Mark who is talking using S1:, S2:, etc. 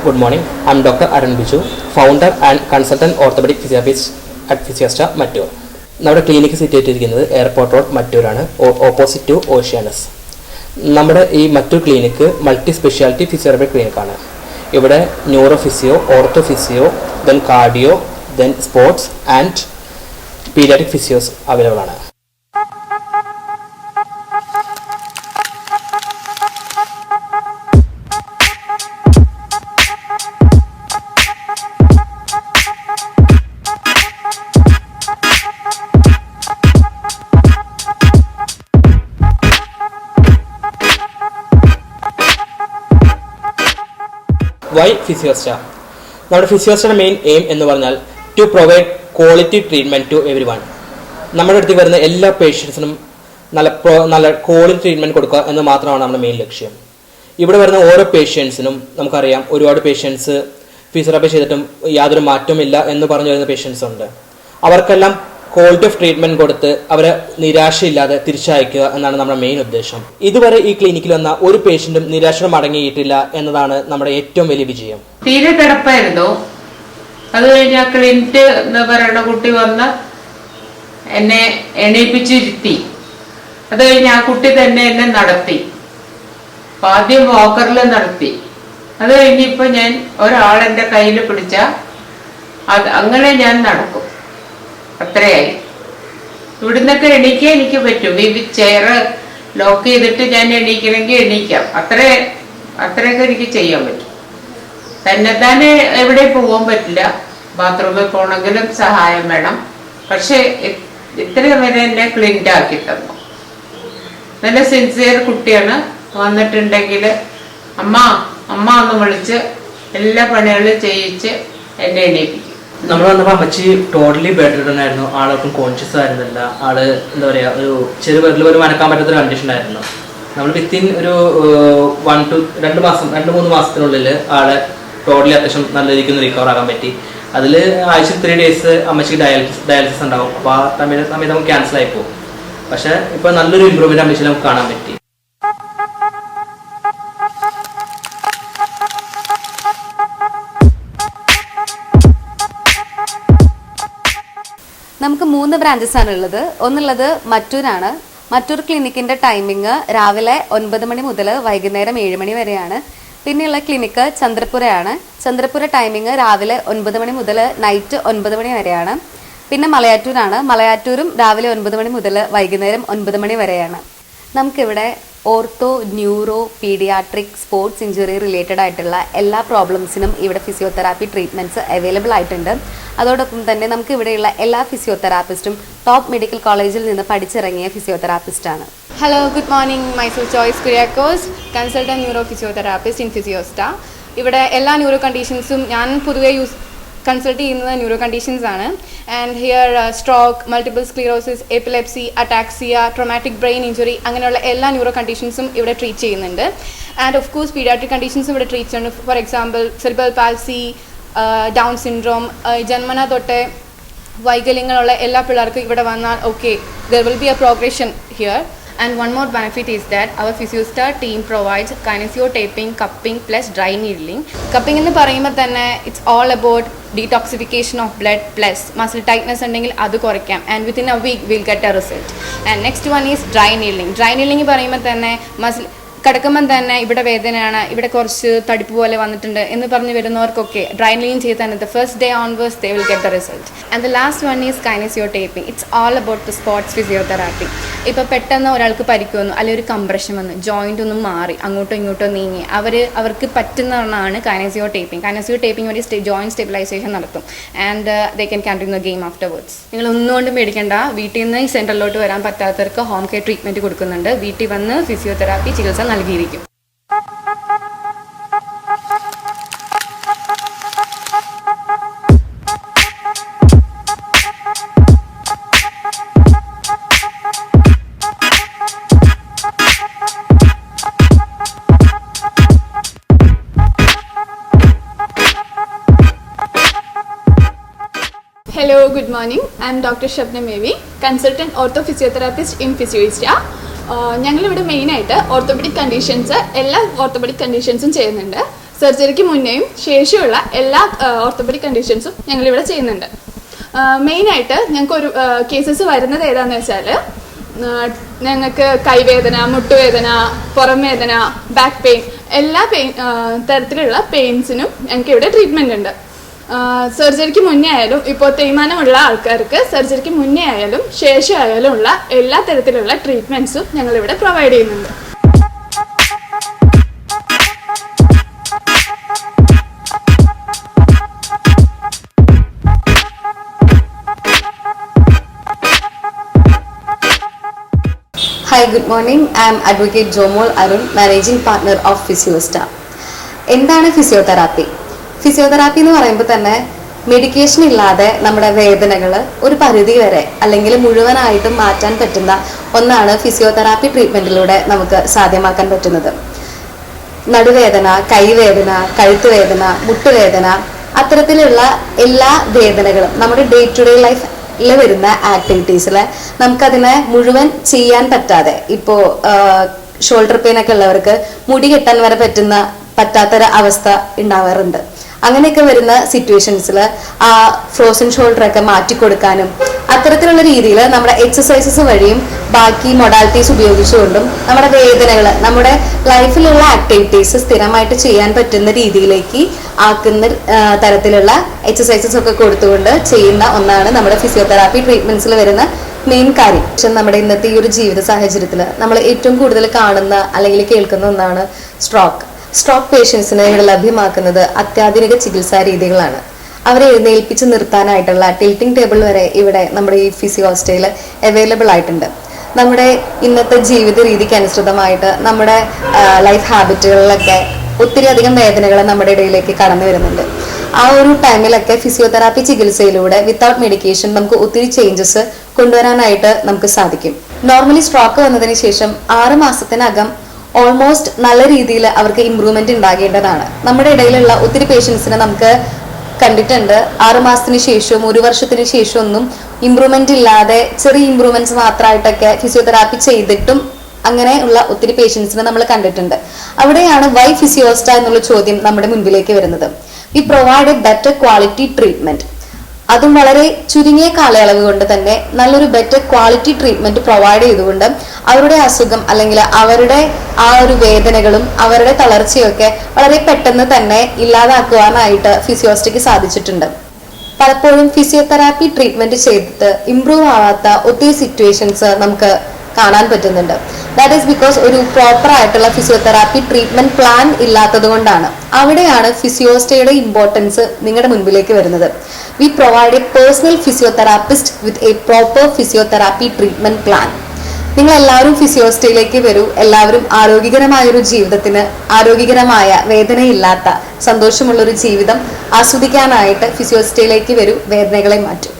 S1: Good morning. I am Dr. Arun Biju, founder and consultant orthopedic physiotherapist at Physiostar, Mattur. നമ്മുടെ clinic sit ചെയ്തിരിക്കുന്നത് airport road മറ്റൂരാണ്, opposite to Oceanus. നമ്മുടെ ഈ Mattur clinic multi speciality physiotherapy ക്ലിനിക്കാണ്. ഇവിടെ neuro physio, ortho physio, then cardio, then sports and paediatric physios available ആണ്. Why Physiostar? നമ്മുടെ ഫിസിയോസ്റ്റാറിന്റെ മെയിൻ എയിം എന്ന് പറഞ്ഞാൽ to provide quality treatment to everyone. നമ്മുടെ അടുത്തേക്ക് വരുന്ന എല്ലാ പേഷ്യൻസിനും നല്ല ക്വാളിറ്റി ട്രീറ്റ്മെൻറ്റ് കൊടുക്കുക എന്ന് മാത്രമാണ് നമ്മുടെ മെയിൻ ലക്ഷ്യം. ഇവിടെ വരുന്ന ഓരോ പേഷ്യൻസിനും നമുക്കറിയാം, ഒരുപാട് പേഷ്യൻസ് ഫിസിയോതെറാപ്പി ചെയ്തിട്ടും യാതൊരു മാറ്റവും ഇല്ല എന്ന് പറഞ്ഞു വരുന്ന പേഷ്യൻസ് ഉണ്ട്. അവർക്കെല്ലാം ക്വാളിറ്റി ഓഫ് ട്രീറ്റ്മെന്റ് കൊടുത്ത് അവരെ നിരാശയില്ലാതെ തിരിച്ചയക്കുക എന്നാണ് നമ്മുടെ മെയിൻ ഉദ്ദേശം. ഇതുവരെ ഈ ക്ലിനിക്കിൽ വന്ന ഒരു പേഷ്യന്റും നിരാശ മടങ്ങിയിട്ടില്ല എന്നതാണ് നമ്മുടെ ഏറ്റവും വലിയ വിജയം.
S2: തീരെ കിടപ്പായിരുന്നു. അത് കഴിഞ്ഞ ക്ലിനിറ്റ് എന്താ പറയുന്ന കുട്ടി വന്ന് എന്നെ എണീപ്പിച്ചിരുത്തി. അത് കഴിഞ്ഞ് ആ കുട്ടി തന്നെ എന്നെ നടത്തി. ആദ്യം വാക്കറിൽ നടത്തി. അത് കഴിഞ്ഞിപ്പോ ഞാൻ ഒരാളെന്റെ കയ്യിൽ പിടിച്ച അത് അങ്ങനെ ഞാൻ നടക്കും. അത്രയായി. ഇവിടുന്നൊക്കെ എണീക്കാൻ എനിക്ക് പറ്റും. ഈ ചെയർ ലോക്ക് ചെയ്തിട്ട് ഞാൻ എണീക്കണമെങ്കിൽ എണീക്കാം. അത്രയൊക്കെ എനിക്ക് ചെയ്യാൻ പറ്റും. തന്നെ എവിടെ പോകാൻ പറ്റില്ല. ബാത്റൂമിൽ പോകണമെങ്കിലും സഹായം വേണം. പക്ഷെ ഇത്രയും വരെ എന്നെ ക്ലിൻറ്റ് ആക്കി തന്നു. നല്ല സിൻസിയർ കുട്ടിയാണ്. വന്നിട്ടുണ്ടെങ്കിൽ അമ്മ എന്ന് വിളിച്ച് എല്ലാ പണികളും ചെയ്യിച്ച് എന്നെ എണീപ്പിക്കും.
S1: നമ്മൾ വന്നപ്പോൾ അമ്മച്ചി ടോട്ടലി ബെഡ് റിഡൻ ആയിരുന്നു. ആളൊട്ടും കോൺഷ്യസ് ആയിരുന്നില്ല. ആള് എന്താ പറയുക, ഒരു ചെറിയ വിരൽ പോലും അനക്കാൻ പറ്റാത്തൊരു കണ്ടീഷൻ ആയിരുന്നു. നമ്മൾ വിത്തിൻ ഒരു 2-3 മാസത്തിനുള്ളിൽ ആളെ ടോട്ടലി അത്യാവശ്യം നല്ല രീതിക്ക് റിക്കവർ ആകാൻ പറ്റി. അതിൽ ആഴ്ച 3 ഡേയ്സ് അമ്മച്ചിക്ക് ഡയാലിസിസ് ഉണ്ടാവും. അപ്പോൾ ആ സമയത്ത് നമുക്ക് ക്യാൻസൽ ആയി പോകും. പക്ഷേ ഇപ്പോൾ നല്ലൊരു ഇമ്പ്രൂവ്മെന്റ് അമ്മച്ചിയിൽ നമുക്ക് കാണാൻ പറ്റി.
S3: നമുക്ക് 3 ബ്രാഞ്ചസ് ആണ് ഉള്ളത്. ഒന്നുള്ളത് മറ്റൂരാണ്. മറ്റൂർ ക്ലിനിക്കിന്റെ ടൈമിങ് രാവിലെ 9 മണി മുതൽ വൈകുന്നേരം 7 മണി വരെയാണ്. പിന്നെയുള്ള ക്ലിനിക്ക് ചന്ദ്രപുരയാണ്. ചന്ദ്രപുര ടൈമിങ് രാവിലെ 9 മണി മുതൽ നൈറ്റ് 9 മണി വരെയാണ്. പിന്നെ മലയാറ്റൂരാണ്. മലയാറ്റൂരും രാവിലെ 9 മണി മുതൽ വൈകുന്നേരം 9 മണി വരെയാണ്. നമുക്കിവിടെ ortho, neuro, paediatric, sports injury related ആയിട്ടുള്ള എല്ലാ പ്രോബ്ലംസിനും ഇവിടെ ഫിസിയോതെറാപ്പി ട്രീറ്റ്മെൻറ്റ്സ് അവൈലബിൾ ആയിട്ടുണ്ട്. അതോടൊപ്പം തന്നെ നമുക്ക് ഇവിടെയുള്ള എല്ലാ ഫിസിയോതെറാപ്പിസ്റ്റും ടോപ്പ് മെഡിക്കൽ കോളേജിൽ നിന്ന് പഠിച്ചിറങ്ങിയ ഫിസിയോതെറാപ്പിസ്റ്റാണ്.
S4: Hello, good morning. Myself Joyce Kuriakos, consultant neuro physiotherapist in Physiostar. ഇവിടെ എല്ലാ ന്യൂറോ കണ്ടീഷൻസും ഞാൻ പൊതുവേ കൺസൾട്ട് ചെയ്യുന്നത് ന്യൂറോ കണ്ടീഷൻസ് ആണ്. And here stroke, multiple sclerosis, epilepsy, ataxia, traumatic brain injury അങ്ങനെയുള്ള എല്ലാ ന്യൂറോ കണ്ടീഷൻസും ഇവിടെ ട്രീറ്റ് ചെയ്യുന്നുണ്ട്. ആൻഡ് ഓഫ് കോഴ്സ് പീഡിയാട്രിക് കണ്ടീഷൻസും ഇവിടെ ട്രീറ്റ് ചെയ്യുന്നുണ്ട്. For example cerebral പാൽസി, down syndrome, ജന്മന തൊട്ടേ വൈകല്യങ്ങളുള്ള എല്ലാ പിള്ളേർക്കും ഇവിടെ വന്നാൽ okay, there will be A progression here. And one more benefit is that our Physiostar team provides kinesiotaping, cupping plus dry needling. Cupping എന്ന് പറയുമ്പോൾ തന്നെ it's all about detoxification of blood plus muscle tightness ഉണ്ടെങ്കിൽ അത് കുറയ്ക്കാം. And within a week we'll get a result. And next one is dry needling. Dry needling പറയുമ്പോൾ തന്നെ muscle കിടക്കുമ്പം തന്നെ ഇവിടെ വേദനയാണ്, ഇവിടെ കുറച്ച് തടിപ്പ് പോലെ വന്നിട്ടുണ്ട് എന്ന് പറഞ്ഞ് വരുന്നവർക്കൊക്കെ ഡ്രൈ നീഡിലിംഗ് ചെയ്ത് തന്നെ the first day onwards they will get the result. And the last one is kinesiotaping. It's all about the sports physiotherapy. ഇപ്പോൾ പെട്ടെന്ന് ഒരാൾക്ക് പരിക്ക് വന്നു, അല്ലെങ്കിൽ ഒരു കംപ്രഷൻ വന്നു, ജോയിൻ്റ് ഒന്നും മാറി അങ്ങോട്ടോ ഇങ്ങോട്ടോ നീങ്ങി അവർക്ക് പറ്റുന്നതാണ് കൈനസിയോടേപ്പിംഗ്. കൈനസിയോടേപ്പിംഗ് വഴി ജോയിൻറ്റ് സ്റ്റെബിലൈസേഷൻ നടത്തും. And they can continue the game afterwards. നിങ്ങൾ ഒന്നുകൊണ്ടും പേടിക്കേണ്ട. വീട്ടിൽ നിന്ന് ഈ സെൻറ്ററിലോട്ട് വരാൻ പറ്റാത്തവർക്ക് ഹോം കെയർ ട്രീറ്റ്മെൻറ്റ് കൊടുക്കുന്നുണ്ട്. വീട്ടിൽ വന്ന് ഫിസിയോതെറാപ്പി ചികിത്സ നൽകിയിരിക്കും.
S5: Hello, good morning. I am Dr. Shabnam Mevi, consultant orthophysiotherapist in Physiostar. ഞങ്ങളിവിടെ മെയിനായിട്ട് ഓർത്തോപെഡിക് കണ്ടീഷൻസ് എല്ലാ ഓർത്തോപെഡിക് കണ്ടീഷൻസും ചെയ്യുന്നുണ്ട്. സർജറിക്ക് മുന്നേയും ശേഷമുള്ള എല്ലാ ഓർത്തോപെഡിക് കണ്ടീഷൻസും ഞങ്ങളിവിടെ ചെയ്യുന്നുണ്ട്. മെയിനായിട്ട് ഞങ്ങൾക്ക് ഒരു കേസസ് വരുന്നത് ഏതാണെന്ന് വെച്ചാൽ ഞങ്ങൾക്ക് കൈവേദന, മുട്ടുവേദന, പുറം വേദന, ബാക്ക് പെയിൻ, എല്ലാ തരത്തിലുള്ള പെയിൻസിനും ഞങ്ങൾക്ക് ഇവിടെ ട്രീറ്റ്മെൻ്റ് ഉണ്ട്. സർജറിക്ക് മുന്നേ ആയാലും ഇപ്പോൾ തേയ്മാനമുള്ള ആൾക്കാർക്ക് സർജറിക്ക് മുന്നേ ആയാലും ശേഷമായാലും ഉള്ള എല്ലാ തരത്തിലുള്ള ട്രീറ്റ്മെൻറ്റ്സും ഞങ്ങളിവിടെ പ്രൊവൈഡ് ചെയ്യുന്നുണ്ട്.
S3: Hi, good morning. I am Advocate Jomol Arun, Managing Partner of Physiostar. എന്താണ് ഫിസിയോതെറാപ്പി? ഫിസിയോതെറാപ്പി എന്ന് പറയുമ്പോൾ തന്നെ മെഡിക്കേഷൻ ഇല്ലാതെ നമ്മുടെ വേദനകൾ ഒരു പരിധി വരെ അല്ലെങ്കിൽ മുഴുവനായിട്ടും മാറ്റാൻ പറ്റുന്ന ഒന്നാണ് ഫിസിയോതെറാപ്പി ട്രീറ്റ്മെൻറ്റിലൂടെ നമുക്ക് സാധ്യമാക്കാൻ പറ്റുന്നത്. നടുവേദന, കൈവേദന, കഴുത്തുവേദന, മുട്ടുവേദന, അത്തരത്തിലുള്ള എല്ലാ വേദനകളും നമ്മുടെ ഡേ ടു ഡേ ലൈഫ് വരുന്ന ആക്ടിവിറ്റീസിൽ നമുക്കതിനെ മുഴുവൻ ചെയ്യാൻ പറ്റാതെ, ഇപ്പോൾ ഷോൾഡർ പെയിൻ ഒക്കെ ഉള്ളവർക്ക് മുടി കെട്ടാൻ വരെ പറ്റാത്തൊരു അവസ്ഥ ഉണ്ടാവാറുണ്ട്. അങ്ങനെയൊക്കെ വരുന്ന സിറ്റുവേഷൻസിൽ ആ ഫ്രോസൺ ഷോൾഡറൊക്കെ മാറ്റിക്കൊടുക്കാനും അത്തരത്തിലുള്ള രീതിയിൽ നമ്മുടെ എക്സസൈസസ് വഴിയും ബാക്കി മൊഡാലിറ്റീസ് ഉപയോഗിച്ചുകൊണ്ടും നമ്മുടെ വേദനകൾ, നമ്മുടെ ലൈഫിലുള്ള ആക്ടിവിറ്റീസ് സ്ഥിരമായിട്ട് ചെയ്യാൻ പറ്റുന്ന രീതിയിലേക്ക് ആക്കുന്ന തരത്തിലുള്ള എക്സസൈസസ് ഒക്കെ കൊടുത്തുകൊണ്ട് ചെയ്യുന്ന ഒന്നാണ് നമ്മുടെ ഫിസിയോതെറാപ്പി ട്രീറ്റ്മെന്റ്സിൽ വരുന്ന മെയിൻ കാര്യം. പക്ഷെ നമ്മുടെ ഇന്നത്തെ ഈ ഒരു ജീവിത സാഹചര്യത്തിൽ നമ്മൾ ഏറ്റവും കൂടുതൽ കാണുന്ന അല്ലെങ്കിൽ കേൾക്കുന്ന ഒന്നാണ് സ്ട്രോക്ക് പേഷ്യൻസിന് ഇവിടെ ലഭ്യമാക്കുന്നത് അത്യാധുനിക ചികിത്സാ രീതികളാണ്. അവരെ എഴുന്നേൽപ്പിച്ച് നിർത്താനായിട്ടുള്ള ടിൽറ്റിംഗ് ടേബിൾ വരെ ഇവിടെ നമ്മുടെ ഈ ഫിസിയോസ്റ്റയിൽ അവൈലബിൾ ആയിട്ടുണ്ട്. നമ്മുടെ ഇന്നത്തെ ജീവിത രീതിക്ക് അനുസൃതമായിട്ട് നമ്മുടെ ലൈഫ് ഹാബിറ്റുകളിലൊക്കെ ഒത്തിരി അധികം വേദനകൾ നമ്മുടെ ഇടയിലേക്ക് കടന്നു വരുന്നുണ്ട്. ആ ഒരു ടൈമിലൊക്കെ ഫിസിയോതെറാപ്പി ചികിത്സയിലൂടെ വിത്തൗട്ട് മെഡിക്കേഷൻ നമുക്ക് ഒത്തിരി ചേഞ്ചസ് കൊണ്ടുവരാനായിട്ട് നമുക്ക് സാധിക്കും. നോർമലി സ്ട്രോക്ക് വന്നതിന് ശേഷം 6 മാസത്തിനകം ഓൾമോസ്റ്റ് നല്ല രീതിയിൽ അവർക്ക് ഇമ്പ്രൂവ്മെന്റ് ഉണ്ടാകേണ്ടതാണ്. നമ്മുടെ ഇടയിലുള്ള ഒത്തിരി പേഷ്യൻസിനെ നമുക്ക് കണ്ടിട്ടുണ്ട് 6 മാസത്തിന് ശേഷവും 1 വർഷത്തിന് ശേഷം ഒന്നും ഇമ്പ്രൂവ്മെന്റ് ഇല്ലാതെ ചെറിയ ഇമ്പ്രൂവ്മെന്റ്സ് മാത്രമായിട്ടൊക്കെ ഫിസിയോതെറാപ്പി ചെയ്തിട്ടും അങ്ങനെയുള്ള ഒത്തിരി പേഷ്യൻസിനെ നമ്മൾ കണ്ടിട്ടുണ്ട്. അവിടെയാണ് വൈ ഫിസിയോസ്റ്റ എന്നുള്ള ചോദ്യം നമ്മുടെ മുൻപിലേക്ക് വരുന്നത്. V provide A better quality treatment. അതും വളരെ ചുരുങ്ങിയ കാലയളവ് കൊണ്ട് തന്നെ നല്ലൊരു ബെറ്റർ ക്വാളിറ്റി ട്രീറ്റ്മെന്റ് പ്രൊവൈഡ് ചെയ്തുകൊണ്ട് അവരുടെ അസുഖം അല്ലെങ്കിൽ അവരുടെ ആ ഒരു വേദനകളും അവരുടെ തളർച്ചയൊക്കെ വളരെ പെട്ടെന്ന് തന്നെ ഇല്ലാതാക്കുവാനായിട്ട് ഫിസിയോസ്റ്റയ്ക്ക് സാധിച്ചിട്ടുണ്ട്. പലപ്പോഴും ഫിസിയോതെറാപ്പി ട്രീറ്റ്മെന്റ് ചെയ്തിട്ട് ഇംപ്രൂവ് ആവാത്ത ഒത്തിരി സിറ്റുവേഷൻസ് നമുക്ക് കാണാൻ പറ്റുന്നുണ്ട്. ദാറ്റ് ഈസ് ബിക്കോസ് ഒരു പ്രോപ്പർ ആയിട്ടുള്ള ഫിസിയോതെറാപ്പി ട്രീറ്റ്മെന്റ് പ്ലാൻ ഇല്ലാത്തത് കൊണ്ടാണ്. അവിടെയാണ് ഫിസിയോസ്റ്റയുടെ ഇമ്പോർട്ടൻസ് നിങ്ങളുടെ മുൻപിലേക്ക് വരുന്നത്. V provide A personal physiotherapist with a proper physiotherapy treatment plan. നിങ്ങൾ എല്ലാവരും ഫിസിയോസ്റ്റയിലേക്ക് വരൂ. എല്ലാവരും ആരോഗ്യകരമായൊരു ജീവിതത്തിന്, ആരോഗ്യകരമായ വേദനയില്ലാത്ത സന്തോഷമുള്ളൊരു ജീവിതം ആസ്വദിക്കാനായിട്ട് ഫിസിയോസ്റ്റയിലേക്ക് വരൂ. വേദനകളെ മാറ്റും.